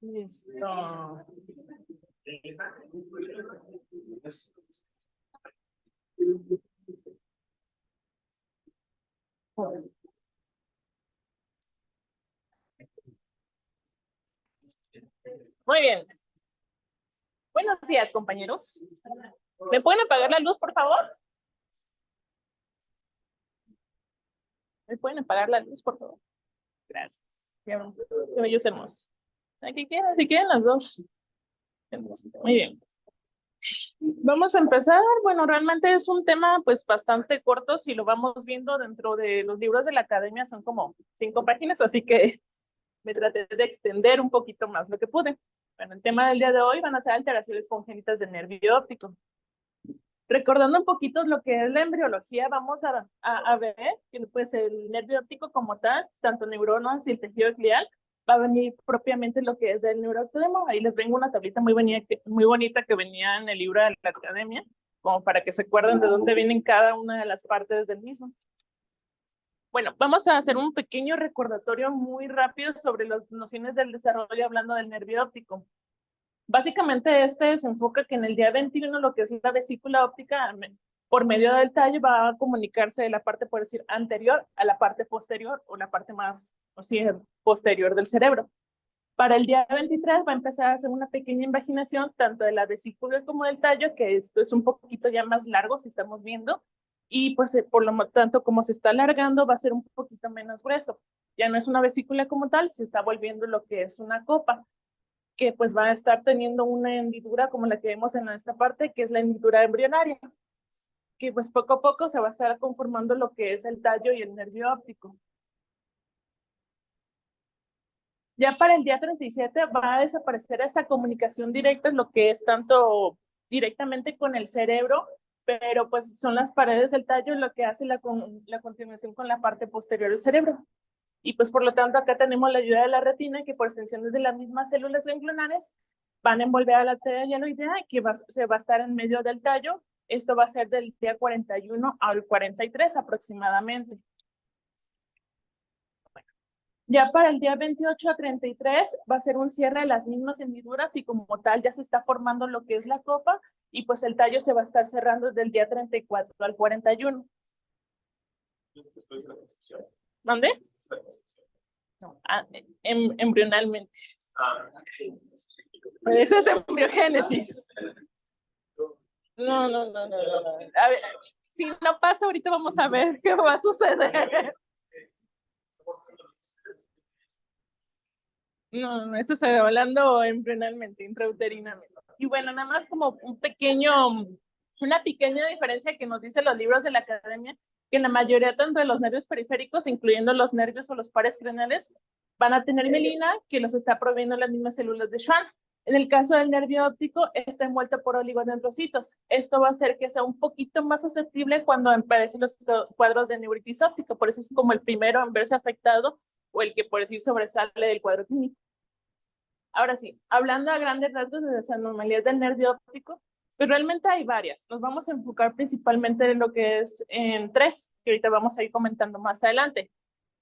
Listo. Muy bien. Buenos días, compañeros. ¿Me pueden apagar la luz, por favor? ¿Me pueden apagar la luz, por favor? Gracias. Qué bellos hermosos. Aquí quieran, si quieren las dos. Muy bien. Vamos a empezar. Bueno, realmente es un tema pues bastante corto. Si lo vamos viendo dentro de los libros de la academia son como 5 páginas, así que me traté de extender un poquito más lo que pude. Bueno, el tema del día de hoy van a ser alteraciones congénitas del nervio óptico. Recordando un poquito lo que es la embriología, vamos a ver que pues el nervio óptico como tal, tanto neuronas y el tejido glial, va a venir propiamente lo que es del neuroectodemo. Ahí les vengo una tablita muy bonita que venía en el libro de la academia, como para que se acuerden de dónde vienen cada una de las partes del mismo. Bueno, vamos a hacer un pequeño recordatorio muy rápido sobre las nociones del desarrollo hablando del nervio óptico. Básicamente este se enfoca que en el día 21 lo que es la vesícula óptica por medio del tallo va a comunicarse de la parte, por decir, anterior a la parte posterior o la parte más, o sea, posterior del cerebro. Para el día 23 va a empezar a hacer una pequeña invaginación tanto de la vesícula como del tallo, que esto es un poquito ya más largo si estamos viendo, y pues por lo tanto como se está alargando va a ser un poquito menos grueso. Ya no es una vesícula como tal, se está volviendo lo que es una copa, que pues va a estar teniendo una hendidura como la que vemos en esta parte, que es la hendidura embrionaria, que pues poco a poco se va a estar conformando lo que es el tallo y el nervio óptico. Ya para el día 37 va a desaparecer esta comunicación directa, lo que es tanto directamente con el cerebro, pero pues son las paredes del tallo lo que hace la continuación con la parte posterior del cerebro. Y pues por lo tanto acá tenemos la ayuda de la retina, que por extensiones de las mismas células ganglionares van a envolver a la arteria hialoidea, que se va a estar en medio del tallo. Esto va a ser del día 41 al 43 aproximadamente. Ya para el día 28 a 33 va a ser un cierre de las mismas hendiduras y como tal ya se está formando lo que es la copa y pues el tallo se va a estar cerrando desde el día 34 al 41. Después de la concepción. ¿Dónde? No, embrionalmente. Eso es embriogénesis. No. A ver, si no pasa ahorita vamos a ver qué va a suceder. No, eso se va hablando embrionalmente, intrauterinamente. Y bueno, nada más como una pequeña diferencia que nos dicen los libros de la academia, que en la mayoría tanto de los nervios periféricos, incluyendo los nervios o los pares craneales, van a tener mielina que los está proveyendo las mismas células de Schwann. En el caso del nervio óptico, está envuelto por oligodendrocitos. Esto va a hacer que sea un poquito más susceptible cuando aparecen los cuadros de neuritis óptica, por eso es como el primero en verse afectado o el que por decir sobresale del cuadro clínico. Ahora sí, hablando a grandes rasgos de las anomalías del nervio óptico, pues realmente hay varias. Nos vamos a enfocar principalmente en lo que es en 3, que ahorita vamos a ir comentando más adelante.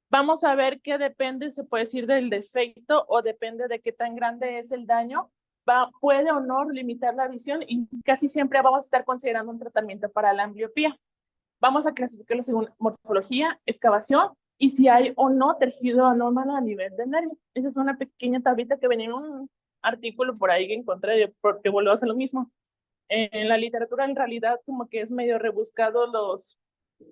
Vamos a ver qué depende, se puede decir, del defecto o depende de qué tan grande es el daño, puede o no limitar la visión y casi siempre vamos a estar considerando un tratamiento para la ambliopía. Vamos a clasificarlo según morfología, excavación y si hay o no tejido anómalo a nivel del nervio. Esa es una pequeña tablita que venía en un artículo por ahí que encontré, porque vuelvo a hacer lo mismo. En la literatura en realidad como que es medio rebuscado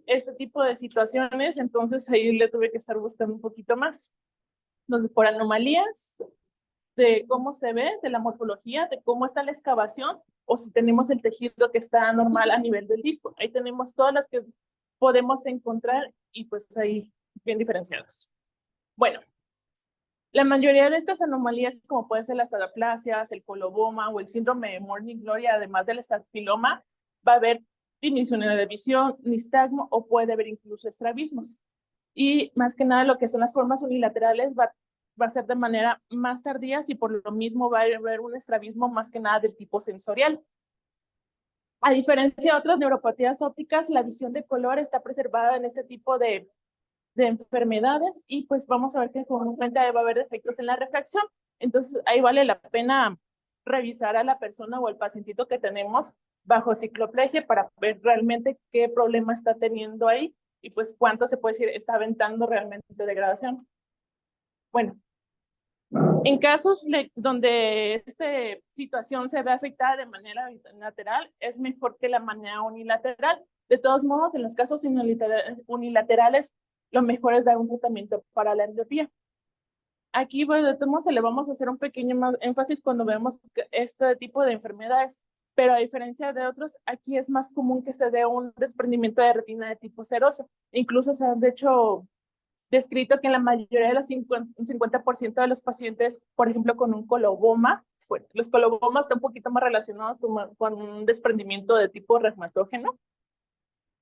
este tipo de situaciones, entonces ahí le tuve que estar buscando un poquito más. Entonces, por anomalías, de cómo se ve, de la morfología, de cómo está la excavación, o si tenemos el tejido que está normal a nivel del disco. Ahí tenemos todas las que podemos encontrar y pues ahí bien diferenciadas. Bueno, La mayoría de estas anomalías, como pueden ser las adaplasias, el coloboma o el síndrome de Morning Glory, además del estafiloma, va a haber disminución de visión, nistagmo o puede haber incluso estrabismos. Y más que nada lo que son las formas unilaterales va a ser de manera más tardía y por lo mismo va a haber un estrabismo más que nada del tipo sensorial. A diferencia de otras neuropatías ópticas, la visión de color está preservada en este tipo de enfermedades y pues vamos a ver que comúnmente va a haber defectos en la refracción. Entonces ahí vale la pena revisar a la persona o el pacientito que tenemos bajo cicloplegia para ver realmente qué problema está teniendo ahí y pues cuánto se puede decir está aventando realmente de degradación. Bueno, en casos donde esta situación se ve afectada de manera unilateral, es mejor que la manera unilateral. De todos modos, en los casos unilaterales, lo mejor es dar un tratamiento para la endopía. Aquí, bueno, de todos modos, le vamos a hacer un pequeño más énfasis cuando vemos este tipo de enfermedades, pero a diferencia de otros, aquí es más común que se dé un desprendimiento de retina de tipo seroso. Incluso se han, de hecho, descrito que en la mayoría de los 50% de los pacientes, por ejemplo, con un coloboma, bueno, los colobomas están un poquito más relacionados con un desprendimiento de tipo reumatógeno,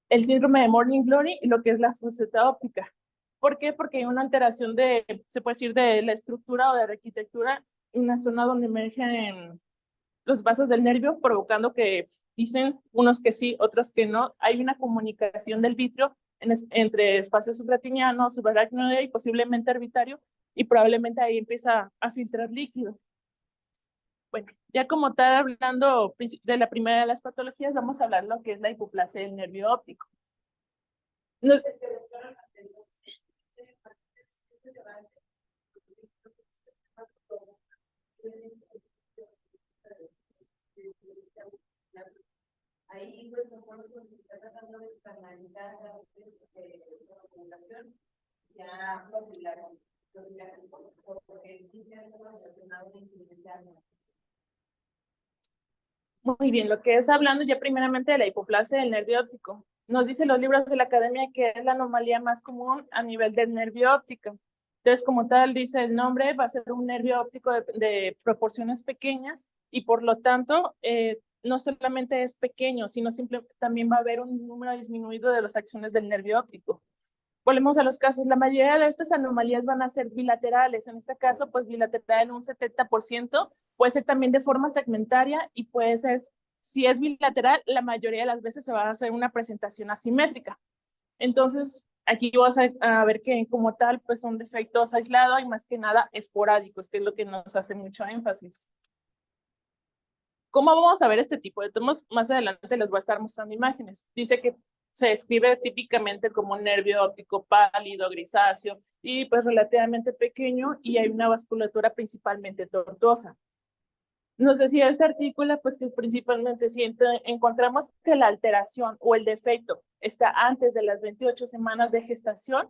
el síndrome de Morning Glory y lo que es la fuseta óptica. ¿Por qué? Porque hay una alteración se puede decir, de la estructura o de la arquitectura en una zona donde emergen los vasos del nervio, provocando que dicen unos que sí, otros que no. Hay una comunicación del vitrio entre espacio subretiniano, subaracnoide y posiblemente arbitrario, y probablemente ahí empieza a filtrar líquido. Bueno, ya como tal, hablando de la primera de las patologías, vamos a hablar lo que es la hipoplasia del nervio óptico. No, ahí, pues, mejor se está tratando de externalizar la población, ya porque sí se ha relacionado una incidencia. muy bien, lo que es hablando ya primeramente de la hipoplasia del nervio óptico. Nos dicen los libros de la academia que es la anomalía más común a nivel del nervio óptico. Entonces, como tal, dice el nombre, va a ser un nervio óptico de proporciones pequeñas y por lo tanto, no solamente es pequeño, sino simplemente también va a haber un número disminuido de las acciones del nervio óptico. Volvemos a los casos. La mayoría de estas anomalías van a ser bilaterales. En este caso, pues bilateral en un 70%. Puede ser también de forma segmentaria y puede ser, si es bilateral, la mayoría de las veces se va a hacer una presentación asimétrica. Entonces, aquí vas a ver que como tal, pues son defectos aislados y más que nada esporádicos, que es lo que nos hace mucho énfasis. ¿Cómo vamos a ver este tipo de tomos? Más adelante les voy a estar mostrando imágenes. Dice que se describe típicamente como un nervio óptico pálido, grisáceo y pues relativamente pequeño y hay una vasculatura principalmente tortuosa. Nos decía este artículo pues que principalmente si encontramos que la alteración o el defecto está antes de las 28 semanas de gestación,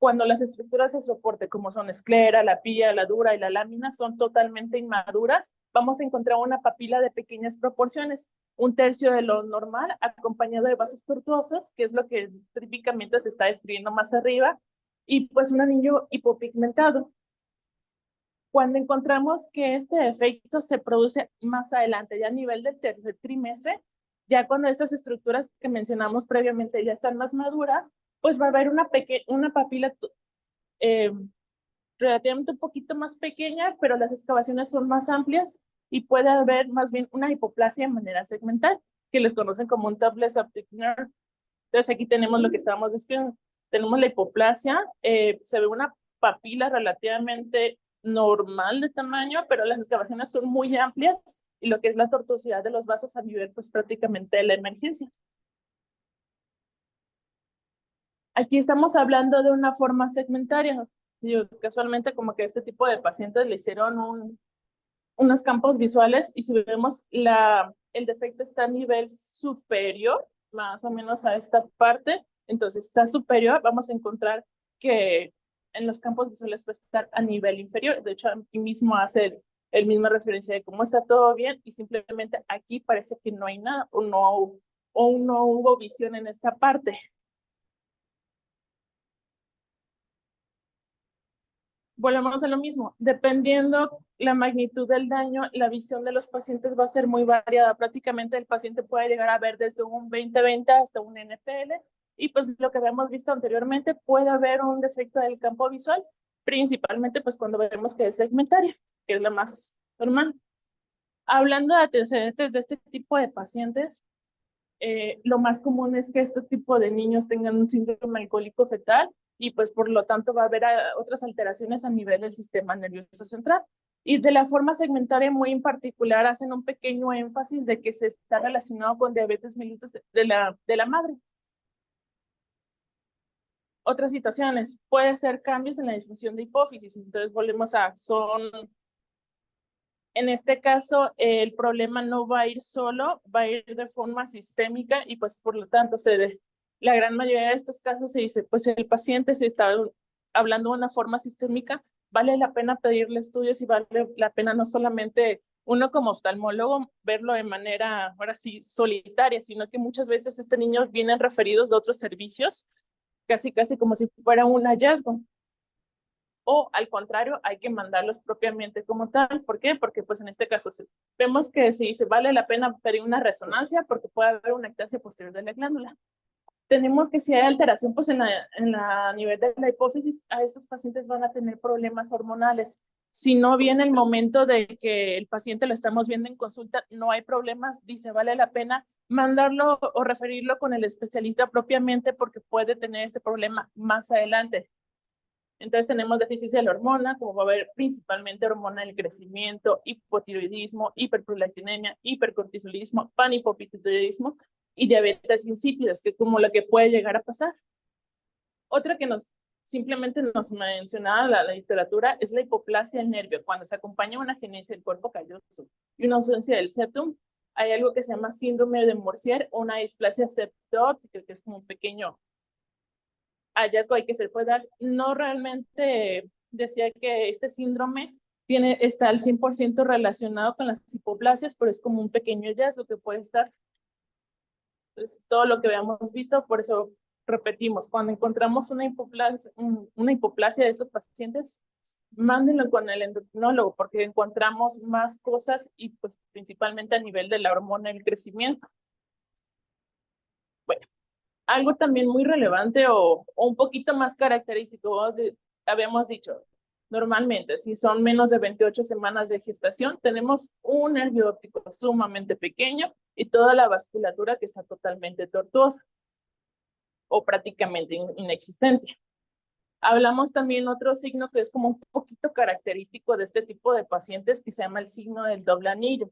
cuando las estructuras de soporte como son esclera, la pilla, la dura y la lámina son totalmente inmaduras, vamos a encontrar una papila de pequeñas proporciones, un tercio de lo normal acompañado de vasos tortuosos, que es lo que típicamente se está describiendo más arriba, y pues un anillo hipopigmentado. Cuando encontramos que este efecto se produce más adelante, ya a nivel del tercer trimestre, ya cuando estas estructuras que mencionamos previamente ya están más maduras, pues va a haber una papila eh, relativamente un poquito más pequeña, pero las excavaciones son más amplias y puede haber más bien una hipoplasia de manera segmental, que les conocen como un topless optic nerve. Entonces aquí tenemos lo que estábamos describiendo. Tenemos la hipoplasia, se ve una papila relativamente normal de tamaño, pero las excavaciones son muy amplias y lo que es la tortuosidad de los vasos a nivel pues prácticamente de la emergencia. Aquí estamos hablando de una forma segmentaria. Yo, casualmente como que este tipo de pacientes le hicieron unos campos visuales y si vemos el defecto está a nivel superior, más o menos a esta parte, entonces está superior, vamos a encontrar que en los campos visuales va a estar a nivel inferior. De hecho, aquí mismo hace el misma referencia de cómo está todo bien y simplemente aquí parece que no hay nada o no hubo visión en esta parte. volvemos a lo mismo. Dependiendo la magnitud del daño, la visión de los pacientes va a ser muy variada. Prácticamente el paciente puede llegar a ver desde un 20/20 hasta un NPL. Y pues lo que habíamos visto anteriormente, puede haber un defecto del campo visual, principalmente pues cuando vemos que es segmentaria, que es la más normal. Hablando de antecedentes de este tipo de pacientes, lo más común es que este tipo de niños tengan un síndrome alcohólico fetal y pues por lo tanto va a haber otras alteraciones a nivel del sistema nervioso central. Y de la forma segmentaria muy en particular hacen un pequeño énfasis de que se está relacionado con diabetes mellitus de la madre. Otras situaciones, puede ser cambios en la disfunción de hipófisis, entonces volvemos a, en este caso, el problema no va a ir solo, va a ir de forma sistémica y pues por lo tanto la gran mayoría de estos casos se dice, pues el paciente se está hablando de una forma sistémica, vale la pena pedirle estudios y vale la pena no solamente uno como oftalmólogo verlo de manera, ahora sí, solitaria, sino que muchas veces este niño vienen referidos de otros servicios, casi como si fuera un hallazgo. O al contrario, hay que mandarlos propiamente como tal. ¿Por qué? Porque pues en este caso vemos que si se vale la pena pedir una resonancia porque puede haber una ectasia posterior de la glándula. Tenemos que si hay alteración pues en la nivel de la hipófisis, a esos pacientes van a tener problemas hormonales. Si no viene el momento de que el paciente lo estamos viendo en consulta, no hay problemas, dice, vale la pena mandarlo o referirlo con el especialista propiamente porque puede tener este problema más adelante. Entonces tenemos deficiencia de la hormona, como va a haber principalmente hormona del crecimiento, hipotiroidismo, hiperprolactinemia, hipercortisolismo, panhipopituitarismo y diabetes insípidas, que es como lo que puede llegar a pasar. Otra que simplemente nos mencionaba la literatura es la hipoplasia del nervio, cuando se acompaña una agenesia del cuerpo calloso y una ausencia del septum. Hay algo que se llama síndrome de Morsier, una displasia septóptica, que es como un pequeño hallazgo hay que se puede dar. No realmente decía que este síndrome está al 100% relacionado con las hipoplasias, pero es como un pequeño hallazgo que puede estar. Pues, todo lo que habíamos visto, por eso repetimos, cuando encontramos una hipoplasia de estos pacientes, mándenlo con el endocrinólogo porque encontramos más cosas y pues principalmente a nivel de la hormona del crecimiento. Bueno, algo también muy relevante o un poquito más característico, habíamos dicho, normalmente si son menos de 28 semanas de gestación, tenemos un nervio óptico sumamente pequeño y toda la vasculatura que está totalmente tortuosa o prácticamente inexistente. Hablamos también otro signo que es como un poquito característico de este tipo de pacientes que se llama el signo del doble anillo,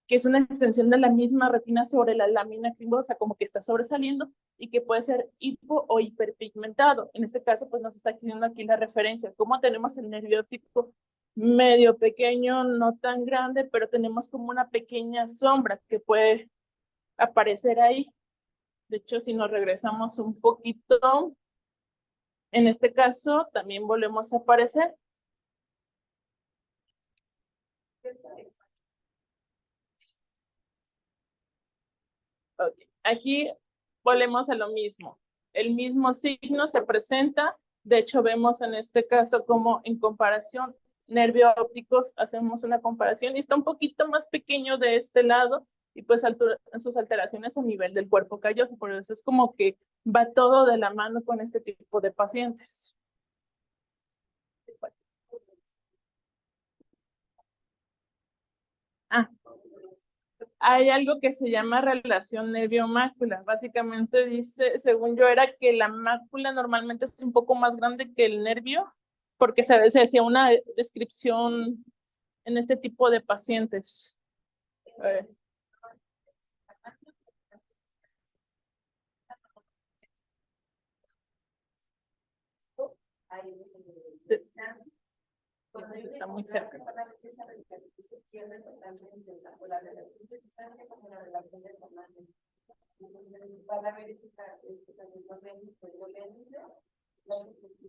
que es una extensión de la misma retina sobre la lámina crimosa, como que está sobresaliendo y que puede ser hipo o hiperpigmentado. En este caso, pues nos está escribiendo aquí la referencia. Como tenemos el nervio óptico medio pequeño, no tan grande, pero tenemos como una pequeña sombra que puede aparecer ahí. De hecho, si nos regresamos un poquito, en este caso también volvemos a aparecer. Okay. Aquí volvemos a lo mismo. El mismo signo se presenta. De hecho, vemos en este caso como en comparación nervio ópticos, hacemos una comparación y está un poquito más pequeño de este lado y pues sus alteraciones a nivel del cuerpo calloso. Por eso es como que va todo de la mano con este tipo de pacientes. Ah, hay algo que se llama relación nervio-mácula. Básicamente dice, según yo, era que la mácula normalmente es un poco más grande que el nervio, porque se hacía una descripción en este tipo de pacientes. Está muy cerca. Se pierde totalmente tanto la relación de distancia como la relación de tamaño. Entonces, van a ver ese también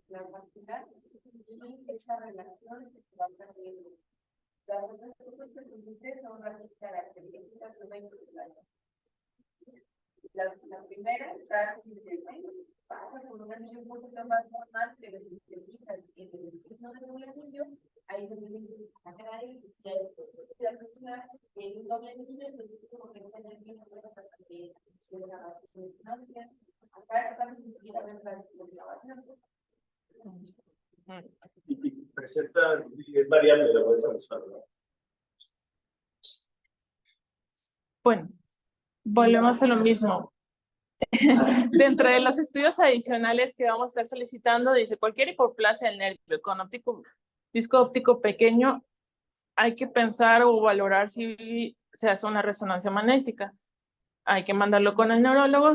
la vascular y esa relación que se va perdiendo. Las otras cosas que permiten son las características de la la primera, pasa con un anillo un poquito más normal, pero si te fijas en el signo de un anillo, ahí se tiene que sacar y si hay posibilidad personal en un doble anillo, entonces como que no tener bien para que la grabación de distancia. Acá también se quiere ver la grabación. Y presenta, es variable la bolsa mensual, ¿no? Bueno, volvemos a lo mismo. Dentro de los estudios adicionales que vamos a estar solicitando, dice cualquier hipoplasia del nervio con disco óptico pequeño, hay que pensar o valorar si se hace una resonancia magnética. Hay que mandarlo con el neurólogo.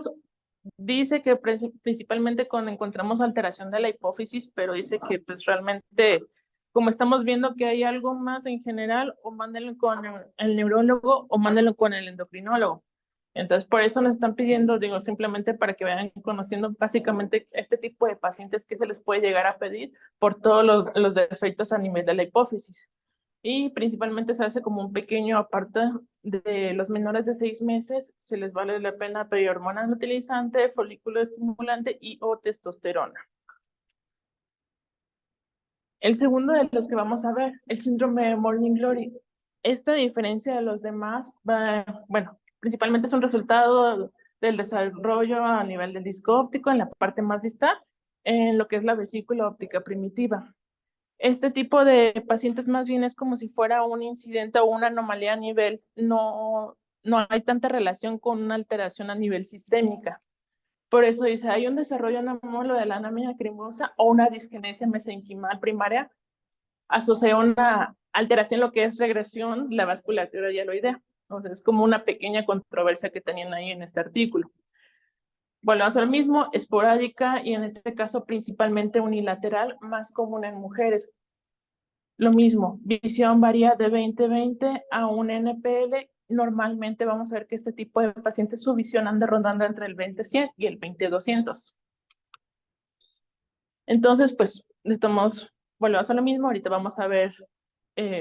Dice que principalmente cuando encontramos alteración de la hipófisis, pero dice que pues realmente, como estamos viendo que hay algo más en general, o mándenlo con el neurólogo o mándenlo con el endocrinólogo. Entonces, por eso nos están pidiendo, digo, simplemente para que vayan conociendo básicamente este tipo de pacientes que se les puede llegar a pedir por todos los defectos a nivel de la hipófisis. Y principalmente se hace como un pequeño aparte de los menores de 6 meses, se les vale la pena pedir hormona utilizante, folículo estimulante y o testosterona. El segundo de los que vamos a ver, el síndrome de Morning Glory. Esta diferencia de los demás, bueno, principalmente es un resultado del desarrollo a nivel del disco óptico en la parte más distal, en lo que es la vesícula óptica primitiva. Este tipo de pacientes más bien es como si fuera un incidente o una anomalía a nivel, no hay tanta relación con una alteración a nivel sistémica. Por eso dice, hay un desarrollo anómalo de la anemia cremosa o una disgenesia mesenquimal primaria asociada a una alteración, lo que es regresión, la vasculatura hialoidea. O sea, es como una pequeña controversia que tenían ahí en este artículo. Volvemos a lo mismo, esporádica y en este caso principalmente unilateral, más común en mujeres. Lo mismo, visión varía de 20/20 a un NPL. Normalmente vamos a ver que este tipo de pacientes su visión anda rondando entre el 20/100 y el 20/200. Entonces, pues, volvemos a lo mismo. Ahorita vamos a ver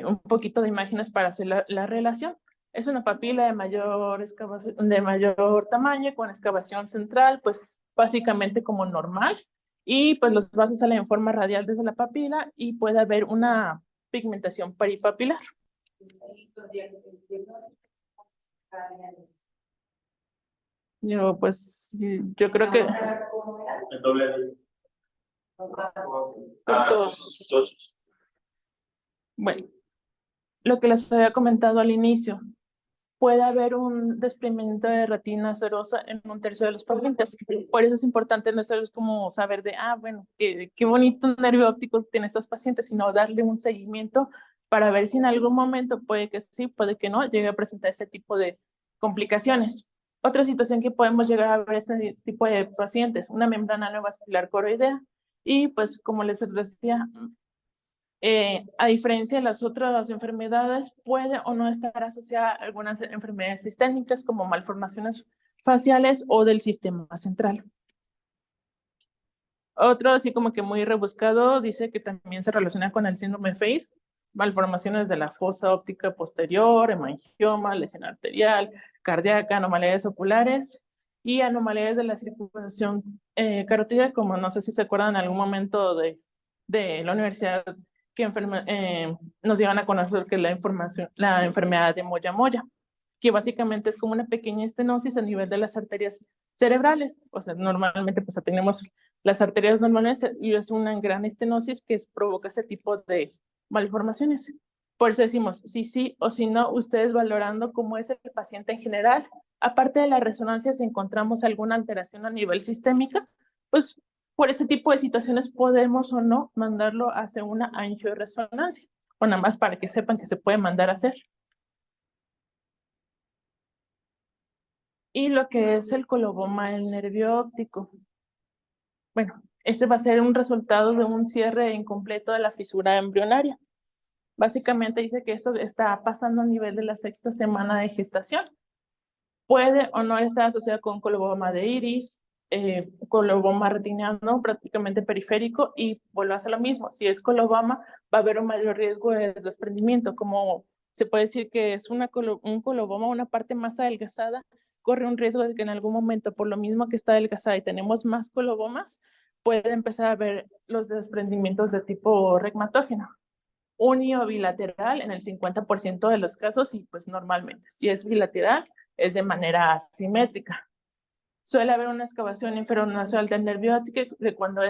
un poquito de imágenes para hacer la relación. Es una papila de mayor tamaño con excavación central, pues básicamente como normal. Y pues los vasos salen en forma radial desde la papila y puede haber una pigmentación peripapilar. Yo creo que El doble anillo. todos. Bueno, lo que les había comentado al inicio, puede haber un desprendimiento de retina serosa en 1/3 de los pacientes. Por eso es importante no solo es como saber de, bueno, qué bonito nervio óptico tienen estos pacientes, sino darle un seguimiento para ver si en algún momento puede que sí, puede que no, llegue a presentar este tipo de complicaciones. Otra situación que podemos llegar a ver este tipo de pacientes, una membrana neovascular coroidea, y pues como les decía, a diferencia de las otras enfermedades, puede o no estar asociada a algunas enfermedades sistémicas como malformaciones faciales o del sistema central. Otro, así como que muy rebuscado, dice que también se relaciona con el síndrome FACE, malformaciones de la fosa óptica posterior, hemangioma, lesión arterial, cardíaca, anomalías oculares y anomalías de la circulación carótida, como no sé si se acuerdan en algún momento de la universidad que nos llevan a conocer que la enfermedad de Moyamoya, que básicamente es como una pequeña estenosis a nivel de las arterias cerebrales. O sea, normalmente pues tenemos las arterias normales y es una gran estenosis que provoca ese tipo de malformaciones. Por eso decimos, si sí o si no, ustedes valorando cómo es el paciente en general, aparte de la resonancia, si encontramos alguna alteración a nivel sistémica, pues por ese tipo de situaciones podemos o no mandarlo a hacer una angioresonancia, o nada más para que sepan que se puede mandar a hacer. Y lo que es el coloboma del nervio óptico. Bueno, este va a ser un resultado de un cierre incompleto de la fisura embrionaria. Básicamente dice que eso está pasando a nivel de la 6ª semana de gestación. Puede o no estar asociado con coloboma de iris, coloboma retiniano prácticamente periférico, y vuelve a hacer lo mismo. Si es coloboma, va a haber un mayor riesgo de desprendimiento, como se puede decir que es un coloboma, una parte más adelgazada corre un riesgo de que en algún momento, por lo mismo que está adelgazada y tenemos más colobomas, puede empezar a haber los desprendimientos de tipo regmatógeno. Unio bilateral en el 50% de los casos y pues normalmente, si es bilateral, es de manera asimétrica. Suele haber una excavación inferonasal del nervio óptico, de cuando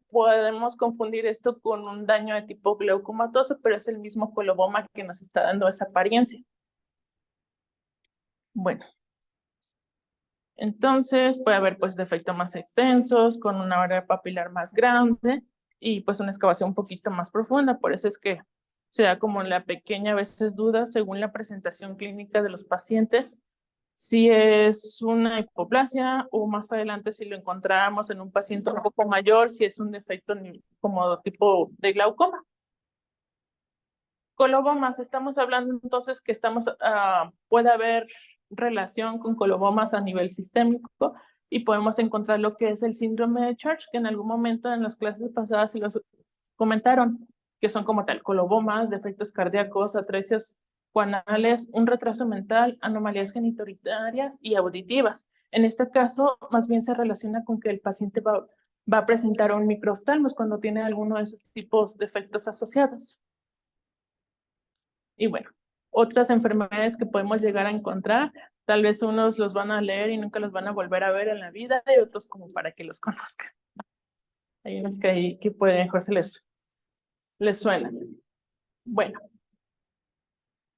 podemos confundir esto con un daño de tipo glaucomatoso, pero es el mismo coloboma que nos está dando esa apariencia. Bueno, entonces puede haber pues defectos más extensos, con una área papilar más grande y pues una excavación un poquito más profunda. Por eso es que se da como la pequeña a veces duda según la presentación clínica de los pacientes, si es una hipoplasia o más adelante si lo encontramos en un paciente un poco mayor, si es un defecto como tipo de glaucoma. Colobomas, estamos hablando entonces que puede haber relación con colobomas a nivel sistémico y podemos encontrar lo que es el síndrome de Church, que en algún momento en las clases pasadas sí los comentaron, que son como tal colobomas, defectos cardíacos, atresias guanales, un retraso mental, anomalías genitourinarias y auditivas. En este caso, más bien se relaciona con que el paciente va a presentar un microoftalmos cuando tiene alguno de esos tipos de efectos asociados. Y bueno, otras enfermedades que podemos llegar a encontrar, tal vez unos los van a leer y nunca los van a volver a ver en la vida, y otros como para que los conozcan. Hay unos que pueden, mejor se les suena. Bueno,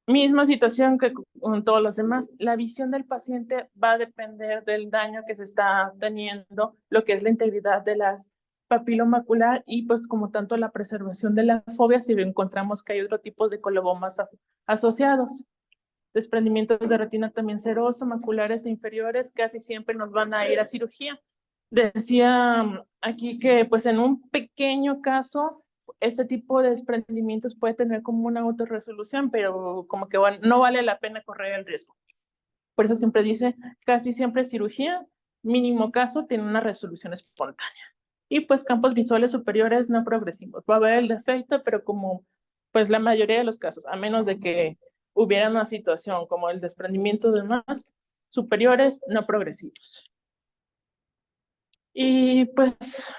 misma situación que con todos los demás. La visión del paciente va a depender del daño que se está teniendo, lo que es la integridad de las papilomacular y pues como tanto la preservación de la fobia si encontramos que hay otro tipo de colobomas asociados. Desprendimientos de retina también seroso, maculares e inferiores, casi siempre nos van a ir a cirugía. Decía aquí que pues en un pequeño caso este tipo de desprendimientos puede tener como una autorresolución, pero como que no vale la pena correr el riesgo. Por eso siempre dice, casi siempre cirugía, mínimo caso tiene una resolución espontánea. Y pues campos visuales superiores no progresivos. Va a haber el defecto, pero como pues la mayoría de los casos, a menos de que hubiera una situación como el desprendimiento de más superiores no progresivos. Y pues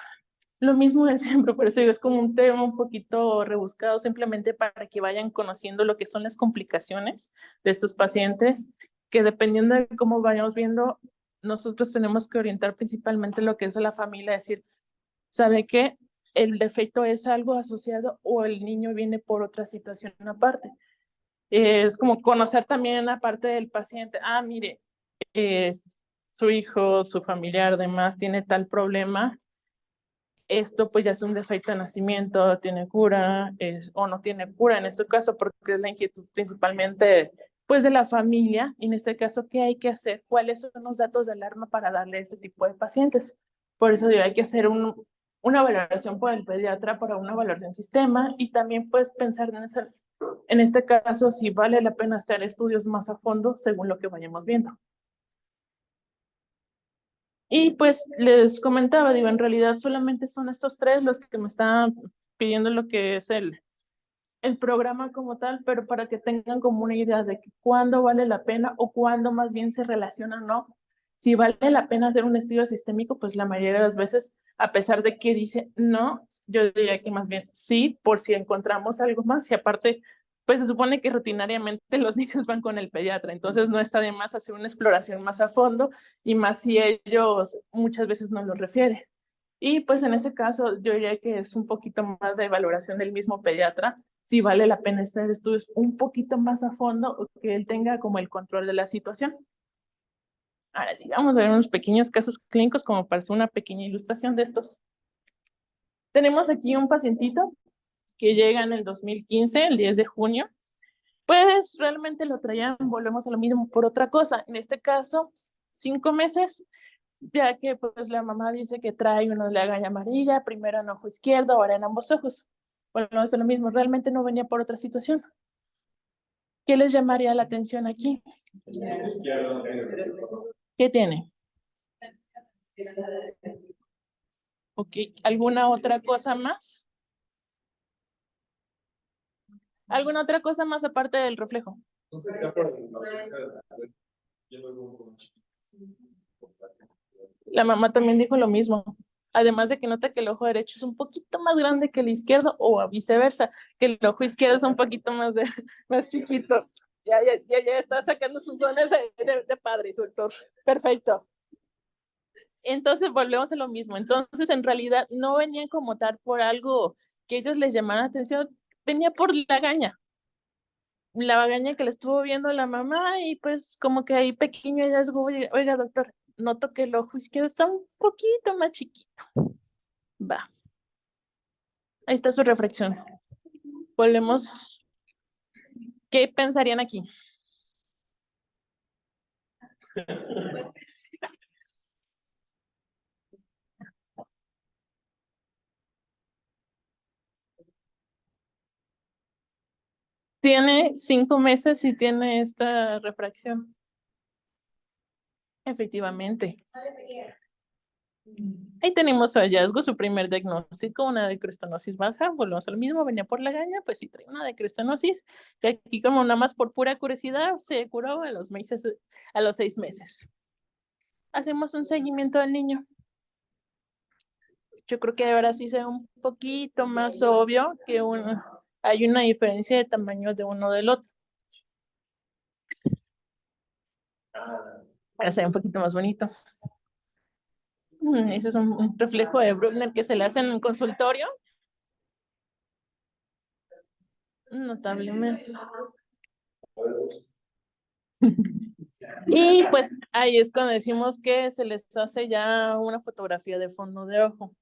lo mismo de siempre, por eso es como un tema un poquito rebuscado, simplemente para que vayan conociendo lo que son las complicaciones de estos pacientes, que dependiendo de cómo vayamos viendo, nosotros tenemos que orientar principalmente lo que es a la familia, decir, ¿sabe qué? El defecto es algo asociado o el niño viene por otra situación aparte. Es como conocer también aparte del paciente, mire, su hijo, su familiar, demás, tiene tal problema, esto pues ya es un defecto de nacimiento, tiene cura o no tiene cura en este caso, porque es la inquietud principalmente pues de la familia, y en este caso, ¿qué hay que hacer? ¿Cuáles son los datos de alarma para darle a este tipo de pacientes? Por eso digo, hay que hacer una valoración por el pediatra para una valoración sistema y también puedes pensar en este caso si vale la pena hacer estudios más a fondo según lo que vayamos viendo. Y pues les comentaba, digo, en realidad solamente son estos tres los que me están pidiendo lo que es el programa como tal, pero para que tengan como una idea de que cuándo vale la pena o cuándo más bien se relaciona o no. Si vale la pena hacer un estudio sistémico, pues la mayoría de las veces, a pesar de que dice no, yo diría que más bien sí, por si encontramos algo más. Y aparte, pues se supone que rutinariamente los niños van con el pediatra, entonces no está de más hacer una exploración más a fondo y más si ellos muchas veces nos lo refieren. Y pues en ese caso yo diría que es un poquito más de valoración del mismo pediatra, si vale la pena hacer estudios un poquito más a fondo o que él tenga como el control de la situación. Ahora sí, vamos a ver unos pequeños casos clínicos como para hacer una pequeña ilustración de estos. Tenemos aquí un pacientito que llega en el 2015, el 10 de junio. Pues realmente lo traían, volvemos a lo mismo, por otra cosa. En este caso, 5 meses, ya que pues la mamá dice que trae una lagaña amarilla, primero en ojo izquierdo, ahora en ambos ojos. Volvemos a lo mismo, realmente no venía por otra situación. ¿Qué les llamaría la atención aquí? ¿Qué tiene? Ok, ¿alguna otra cosa más? ¿Alguna otra cosa más aparte del reflejo? No sé, ya por yo lo veo un poco chiquito. La mamá también dijo lo mismo. Además de que nota que el ojo derecho es un poquito más grande que el izquierdo o viceversa, que el ojo izquierdo es un poquito más chiquito. Ya está sacando sus dones de padre, doctor. Perfecto. Entonces volvemos a lo mismo. Entonces, en realidad, no venían como tal por algo que ellos les llamara la atención, venía por la bagaña que le estuvo viendo la mamá y pues como que ahí pequeño hallazgo, oiga, doctor, noto que el ojo izquierdo está un poquito más chiquito. Va, ahí está su reflexión. Volvemos. ¿Qué pensarían aquí? Tiene 5 meses y tiene esta refracción. Efectivamente. Ahí tenemos su hallazgo, su primer diagnóstico, una decrestanosis baja. Volvemos a lo mismo, venía por la gaña, pues sí trae una decrestanosis, que aquí como nada más por pura curiosidad se curó a los 6 meses. Hacemos un seguimiento del niño. Yo creo que ahora sí se ve un poquito más obvio que hay una diferencia de tamaño de uno del otro. Ahora se ve un poquito más bonito. Ese es un reflejo de Bruckner que se le hace en el consultorio. Notablemente. Y pues ahí es cuando decimos que se les hace ya una fotografía de fondo de ojo.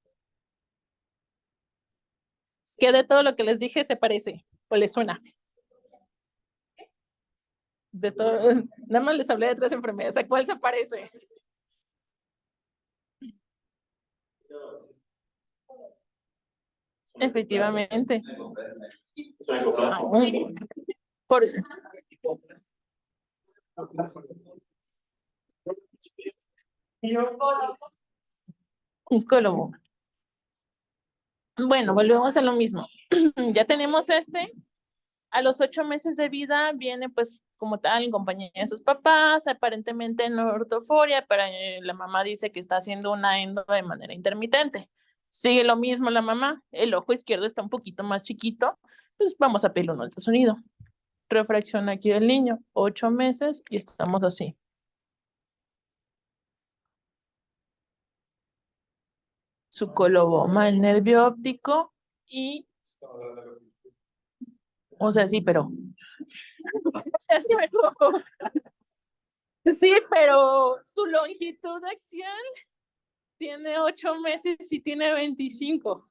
¿Qué de todo lo que les dije se parece o les suena? De todo, nada más les hablé de 3 enfermedades. ¿A cuál se parece? Efectivamente. Por eso. Un cólogo. Bueno, volvemos a lo mismo. Ya tenemos este. A los 8 meses de vida viene pues como tal en compañía de sus papás, aparentemente en ortoforia, pero la mamá dice que está haciendo una endo de manera intermitente. Sigue lo mismo la mamá, el ojo izquierdo está un poquito más chiquito, pues vamos a pedirle un ultrasonido. Refracción aquí del niño, 8 meses y estamos así. Su coloboma, el nervio óptico y, o sea, sí, pero, o sea, sí, sí, pero su longitud axial tiene 8 meses y tiene 25.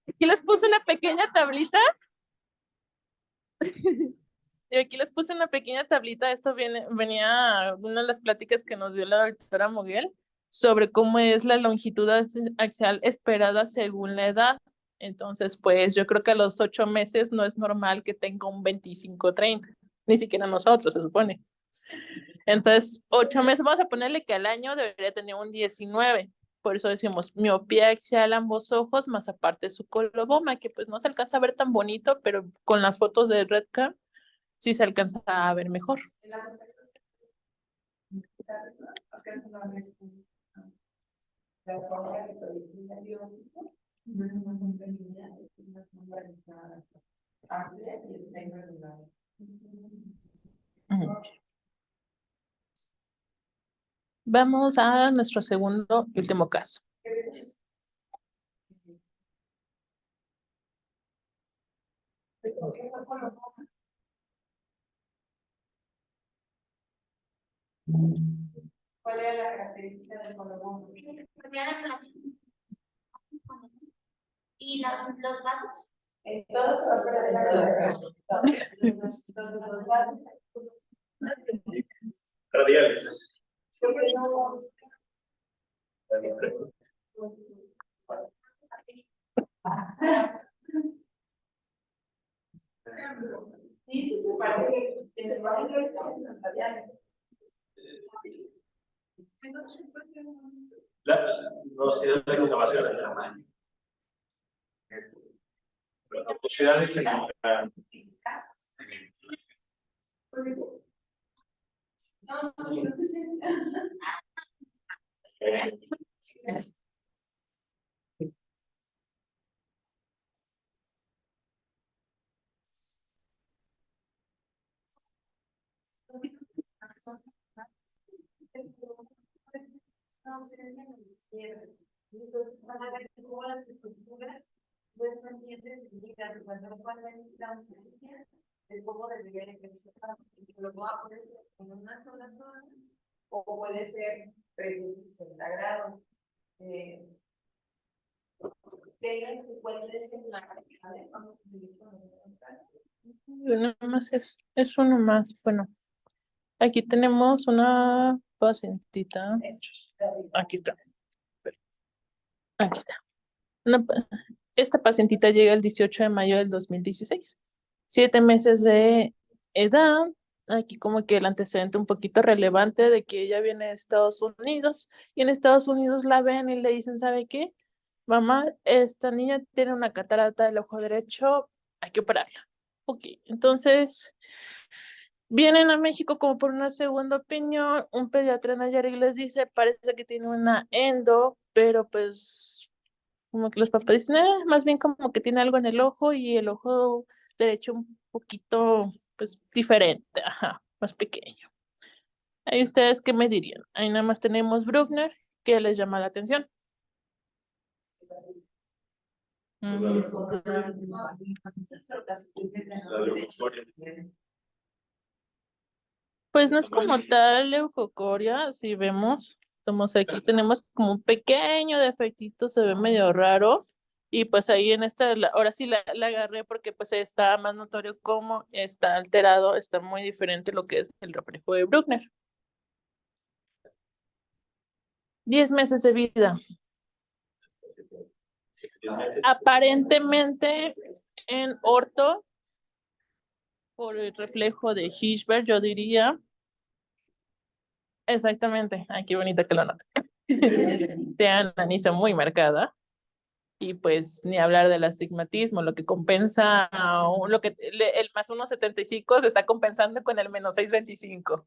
Aquí les puse una pequeña tablita. Y aquí les puse una pequeña tablita. Esto venía una de las pláticas que nos dio la doctora Moguel sobre cómo es la longitud axial esperada según la edad. Entonces, pues yo creo que a los 8 meses no es normal que tenga un 25-30, ni siquiera nosotros, se supone. Entonces, 8 meses, vamos a ponerle que al año debería tener un 19. Por eso decimos miopía axial ambos ojos, más aparte su coloboma, que pues no se alcanza a ver tan bonito, pero con las fotos de RedCam sí se alcanza a ver mejor. Vamos a nuestro segundo y último caso. ¿Cuál era la característica del coloboma? ¿Y los vasos? Todos se van a ver los vasos. Radiales. Sí, parece que se va a ver los radiales. La velocidad de excavación de la mano. La velocidad es No, no, no, van a ver cómo las estructuras pues mantienen cuando hay la ausencia de cómo debería de crecer, lo voy a poner en una sola zona o puede ser 360 grados. Tengan en cuenta ese en la calidad de vamos a vivir con Nada más es uno más. Bueno, aquí tenemos una pacientita. Aquí está. Aquí está. Esta pacientita llega el 18 de mayo del 2016. 7 meses de edad. Aquí como que el antecedente un poquito relevante de que ella viene de Estados Unidos y en Estados Unidos la ven y le dicen, ¿sabe qué? Mamá, esta niña tiene una catarata del ojo derecho, hay que operarla. Ok, entonces vienen a México como por una segunda opinión, un pediatra en Nayarit les dice, parece que tiene una endo, pero pues como que los papás dicen, más bien como que tiene algo en el ojo y el ojo derecho un poquito, pues, diferente, ajá, más pequeño. Ahí ustedes, ¿qué me dirían? Ahí nada más tenemos Bruckner, ¿qué les llama la atención? Pues no es como tal leucocoria, si vemos, estamos aquí, tenemos como un pequeño defectito, se ve medio raro, y pues ahí en esta, ahora sí la agarré porque pues está más notorio cómo está alterado, está muy diferente lo que es el reflejo de Bruckner. 10 meses de vida. Aparentemente en orto, por el reflejo de Hirschberg, yo diría. Exactamente. Ay, qué bonita que lo nota. Te analiza muy marcada. Y pues ni hablar del astigmatismo, lo que compensa, lo que el más 1,75 se está compensando con el menos 6,25.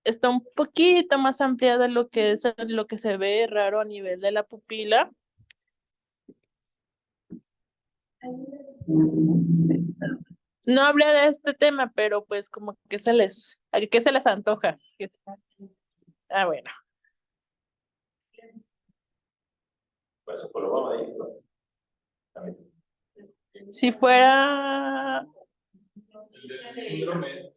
Está un poquito más ampliada lo que es lo que se ve raro a nivel de la pupila. No hablé de este tema, pero pues como que ¿a qué se les antoja? Ah, bueno. Por eso por lo vamos ahí, ¿no? También. Si fuera El síndrome.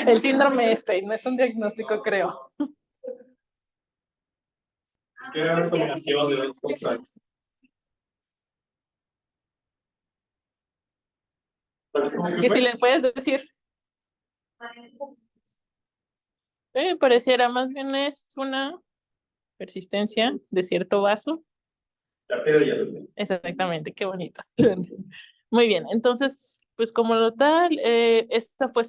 el síndrome no es un diagnóstico, creo. Que era una combinación de dos cosas. Y si le puedes decir, pareciera más bien es una persistencia de cierto vaso. La arteria ya. Exactamente, qué bonito. Muy bien, entonces, pues como lo tal, esta fue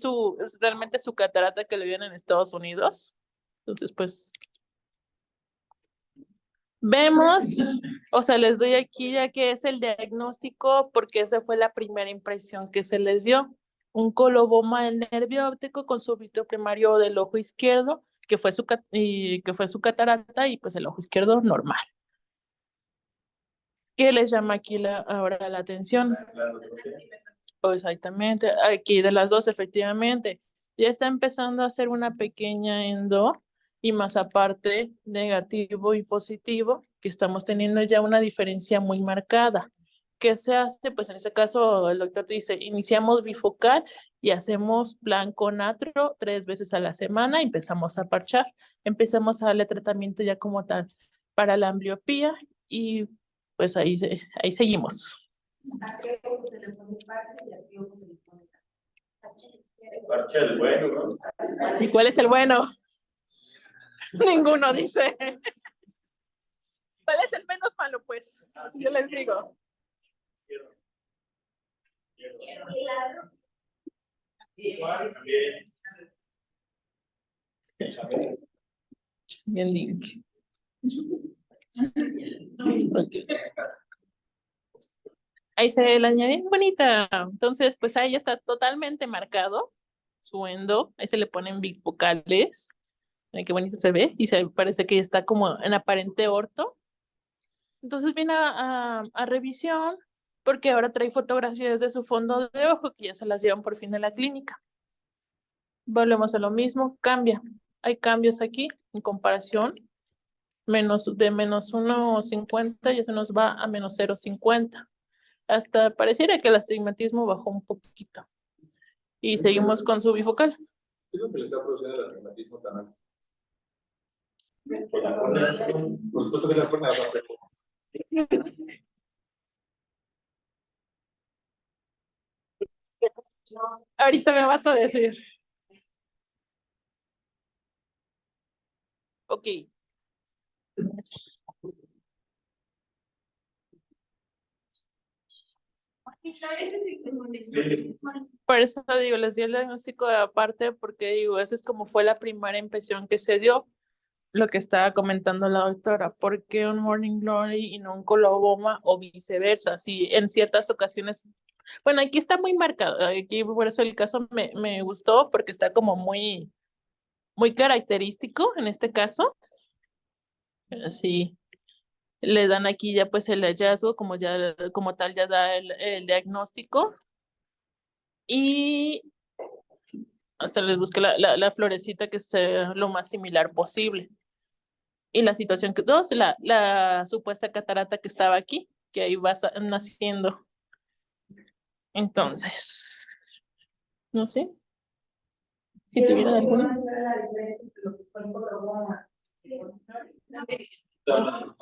realmente su catarata que le dieron en Estados Unidos. Entonces, pues vemos, o sea, les doy aquí ya que es el diagnóstico, porque esa fue la primera impresión que se les dio. Un coloboma del nervio óptico con súbito primario del ojo izquierdo, que fue su catarata, y pues el ojo izquierdo normal. ¿Qué les llama aquí ahora la atención? Exactamente, aquí de las dos, efectivamente. Ya está empezando a hacer una pequeña endo y más aparte negativo y positivo, que estamos teniendo ya una diferencia muy marcada. ¿Qué se hace? Pues en ese caso el doctor dice, iniciamos bifocal y hacemos blanco natro 3 veces a la semana y empezamos a parchar. Empezamos a darle tratamiento ya como tal para la ambliopía y pues ahí seguimos. Parche el bueno, ¿no? ¿Y cuál es el bueno? Ninguno dice. ¿Cuál es el menos malo, pues? Así yo les digo. Bien digo. Okay. Ahí se le añade bonita. Entonces, pues ahí ya está totalmente marcado su endo. Ahí se le ponen bifocales. Ay, qué bonito se ve. Y se parece que ya está como en aparente orto. Entonces viene a revisión porque ahora trae fotografías de su fondo de ojo que ya se las llevan por fin de la clínica. Volvemos a lo mismo, cambia. Hay cambios aquí en comparación. De menos 1,50 ya se nos va a menos 0,50. Hasta pareciera que el astigmatismo bajó un poquito. Y seguimos con su bifocal. ¿Qué es lo que le está produciendo el astigmatismo tan alto? Por supuesto que la forma de Ahorita me vas a decir. Ok. Por eso digo, les di el diagnóstico de aparte, porque digo, eso es como fue la primera impresión que se dio, lo que estaba comentando la doctora, ¿por qué un Morning Glory y no un coloboma o viceversa? Si en ciertas ocasiones, bueno, aquí está muy marcado, aquí por eso el caso me gustó, porque está como muy característico en este caso. Sí, le dan aquí ya pues el hallazgo, como tal ya da el diagnóstico. Y hasta les busqué la florecita que sea lo más similar posible. Y la situación que dos, la supuesta catarata que estaba aquí, que ahí va naciendo. Entonces, no sé si tuviera alguna.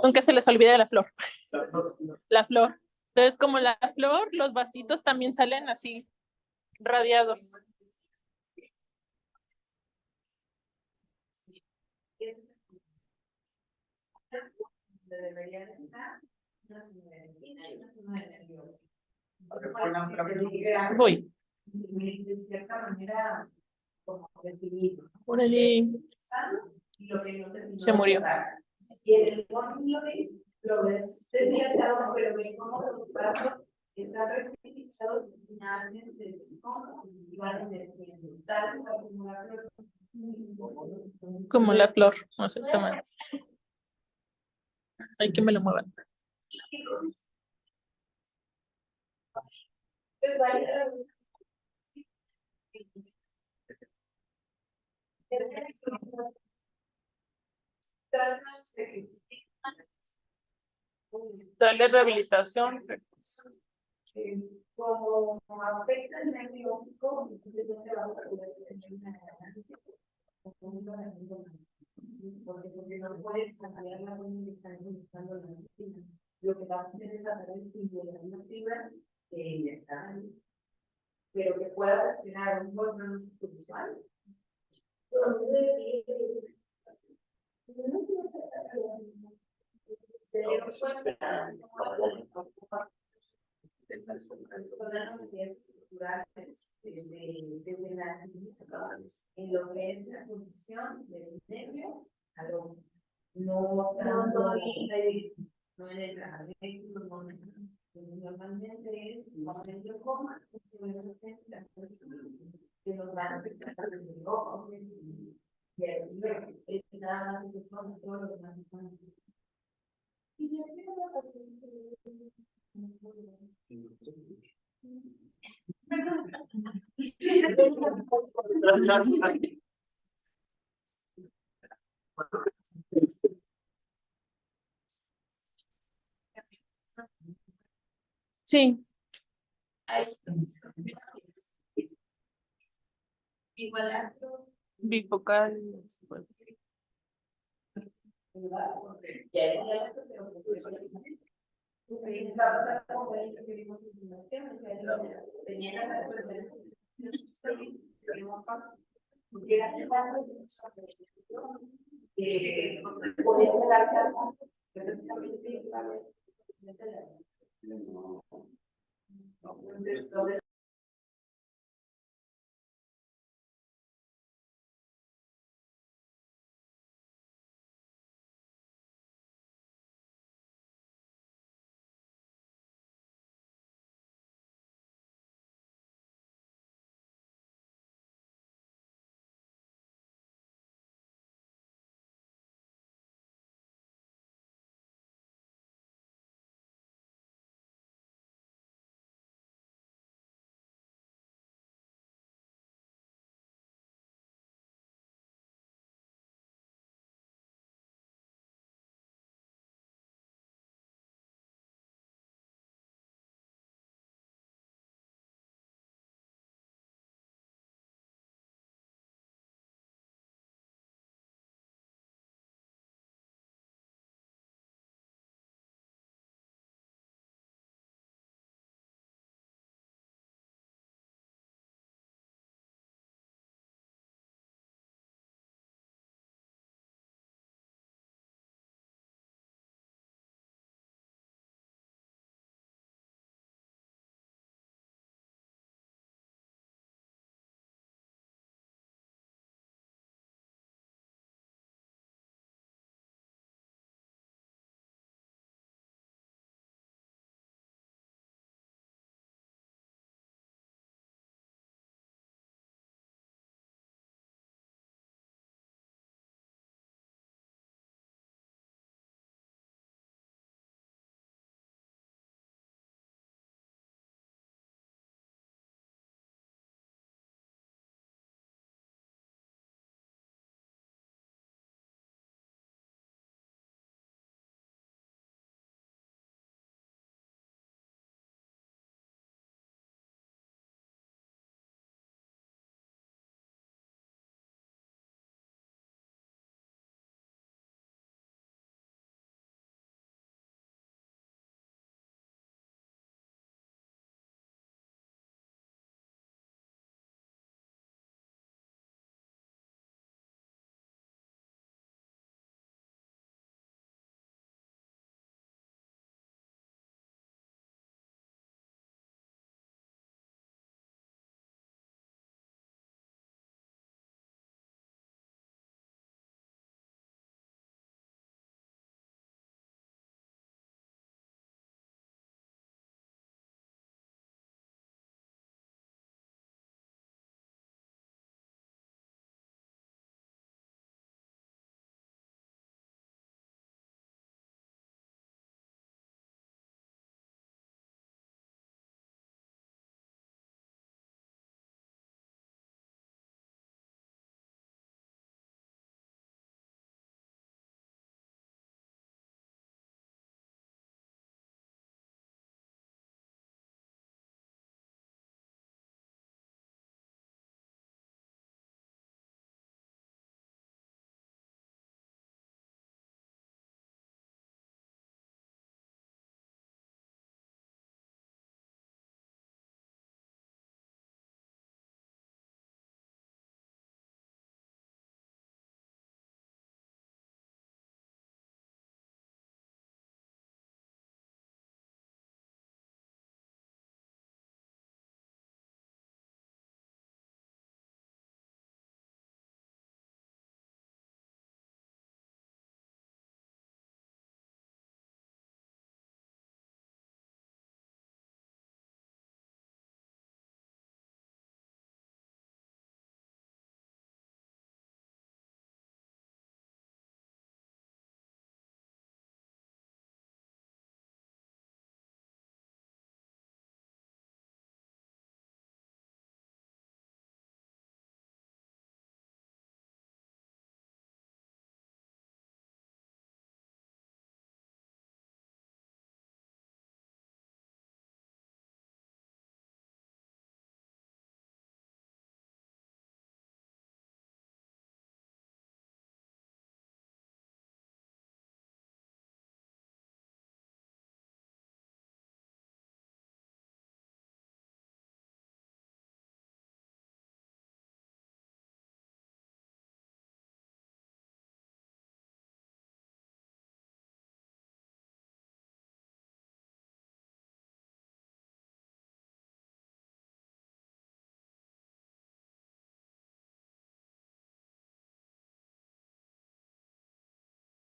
Nunca se les olvide la flor. La flor. Entonces, como la flor, los vasitos también salen así, radiados. Deberían estar una zona de Argentina y una zona de nervio. Voy. De cierta manera, como definido. Órale. Y lo que no terminó Se murió. Y en el morning lo ves desviado, pero ven cómo los pasos están reutilizados y nacen de cómo y van emergiendo. Tal como la flor. Como la flor, exactamente. Hay que me lo muevan. Darle rehabilitación. Como afecta el nervio óptico, entonces no se va a poder tener una análisis porque no puedes cambiar la línea que están buscando la medicina. Lo que va a hacer es saber si de las fibras ya están, pero que puedas esperar un buen pronóstico visual. Son anomalías estructurales desde la en lo que es la función del nervio al ojo. No tanto no en el tratamiento, normalmente es el coma, que nos van a afectar el ojo, y es nada más que son todos los demás. Sí. Igual Bifocal. Pues.